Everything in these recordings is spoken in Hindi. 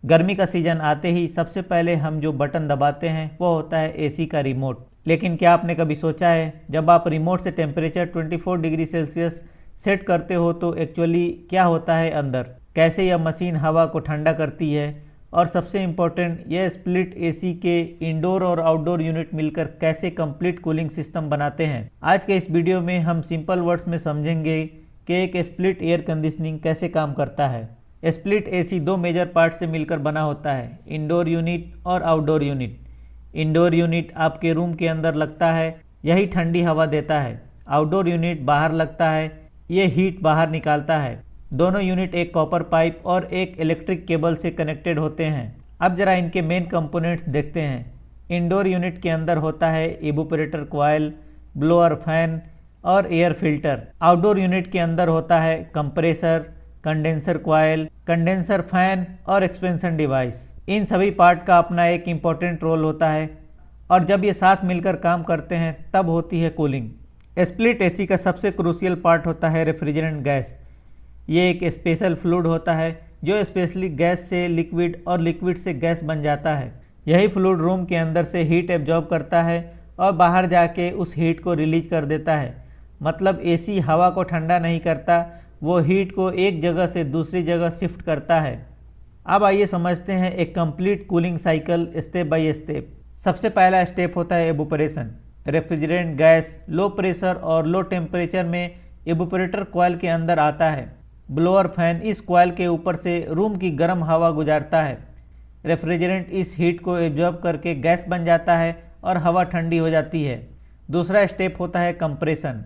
गर्मी का सीजन आते ही सबसे पहले हम जो बटन दबाते हैं वो होता है एसी का रिमोट। लेकिन क्या आपने कभी सोचा है, जब आप रिमोट से टेम्परेचर 24 डिग्री सेल्सियस सेट करते हो तो एक्चुअली क्या होता है अंदर, कैसे यह मशीन हवा को ठंडा करती है, और सबसे इम्पोर्टेंट यह स्प्लिट एसी के इंडोर और आउटडोर यूनिट मिलकर कैसे कंप्लीट कूलिंग सिस्टम बनाते हैं। आज के इस वीडियो में हम सिंपल वर्ड्स में समझेंगे कि एक स्प्लिट एयर कंडीशनिंग कैसे काम करता है। स्प्लिट एसी दो मेजर पार्ट से मिलकर बना होता है, इंडोर यूनिट और आउटडोर यूनिट। इंडोर यूनिट आपके रूम के अंदर लगता है, यही ठंडी हवा देता है। आउटडोर यूनिट बाहर लगता है, ये हीट बाहर निकालता है। दोनों यूनिट एक कॉपर पाइप और एक इलेक्ट्रिक केबल से कनेक्टेड होते हैं। अब जरा इनके मेन कंपोनेंट्स देखते हैं। इंडोर यूनिट के अंदर होता है इवेपोरेटर कॉइल, ब्लोअर फैन और एयर फिल्टर। आउटडोर यूनिट के अंदर होता है compressor, condenser coil, condenser fan और एक्सपेंशन डिवाइस। इन सभी पार्ट का अपना एक इम्पॉर्टेंट रोल होता है और जब ये साथ मिलकर काम करते हैं तब होती है कूलिंग। स्प्लिट एसी का सबसे क्रूशियल पार्ट होता है रेफ्रिजरेंट गैस। ये एक स्पेशल फ्लूइड होता है जो स्पेशली गैस से लिक्विड और लिक्विड से गैस बन जाता है। यही फ्लूइड रूम के अंदर से हीट एब्जॉर्ब करता है और बाहर जाके उस हीट को रिलीज कर देता है। मतलब एसी हवा को ठंडा नहीं करता, वो हीट को एक जगह से दूसरी जगह शिफ्ट करता है। अब आइए समझते हैं एक complete cooling cycle step by step. सबसे पहला स्टेप होता है evaporation. Refrigerant gas low pressure और लो टेम्परेचर में एवोपोरेटर कॉइल के अंदर आता है। ब्लोअर फैन इस कॉइल के ऊपर से रूम की गर्म हवा गुजारता है। रेफ्रिजरेंट इस हीट को एब्जॉर्ब करके गैस बन जाता है और हवा ठंडी हो जाती है। दूसरा स्टेप होता है कंप्रेशन।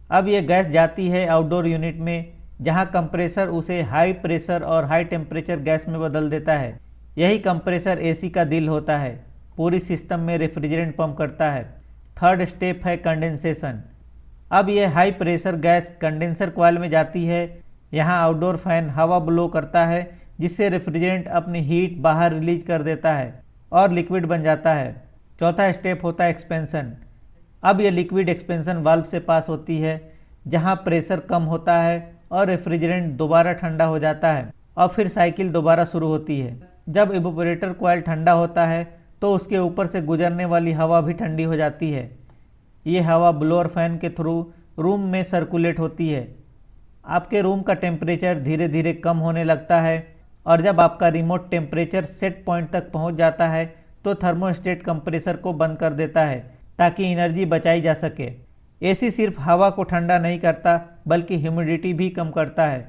अब ये गैस जाती है आउटडोर यूनिट में, जहां कंप्रेसर उसे हाई प्रेशर और हाई टेम्परेचर गैस में बदल देता है। यही कंप्रेसर एसी का दिल होता है, पूरी सिस्टम में रेफ्रिजरेंट पंप करता है। थर्ड स्टेप है कंडेंसेशन। अब यह high pressure gas condenser coil में जाती है। यहाँ आउटडोर फैन हवा ब्लो करता है जिससे रेफ्रिजरेंट अपनी हीट बाहर रिलीज कर देता है और लिक्विड बन जाता है। चौथा स्टेप होता है एक्सपेंशन। अब यह लिक्विड एक्सपेंशन वाल्व से पास होती है, जहाँ प्रेशर कम होता है और रेफ्रिजरेंट दोबारा ठंडा हो जाता है और फिर साइकिल दोबारा शुरू होती है। जब इवेपोरेटर कॉइल ठंडा होता है तो उसके ऊपर से गुजरने वाली हवा भी ठंडी हो जाती है। ये हवा ब्लोअर फैन के थ्रू रूम में सर्कुलेट होती है। आपके रूम का टेम्परेचर धीरे धीरे कम होने लगता है और जब आपका रिमोट टेम्परेचर सेट पॉइंट तक पहुंच जाता है तो थर्मोस्टेट कंप्रेसर को बंद कर देता है ताकि एनर्जी बचाई जा सके। एसी सिर्फ हवा को ठंडा नहीं करता बल्कि ह्यूमिडिटी भी कम करता है।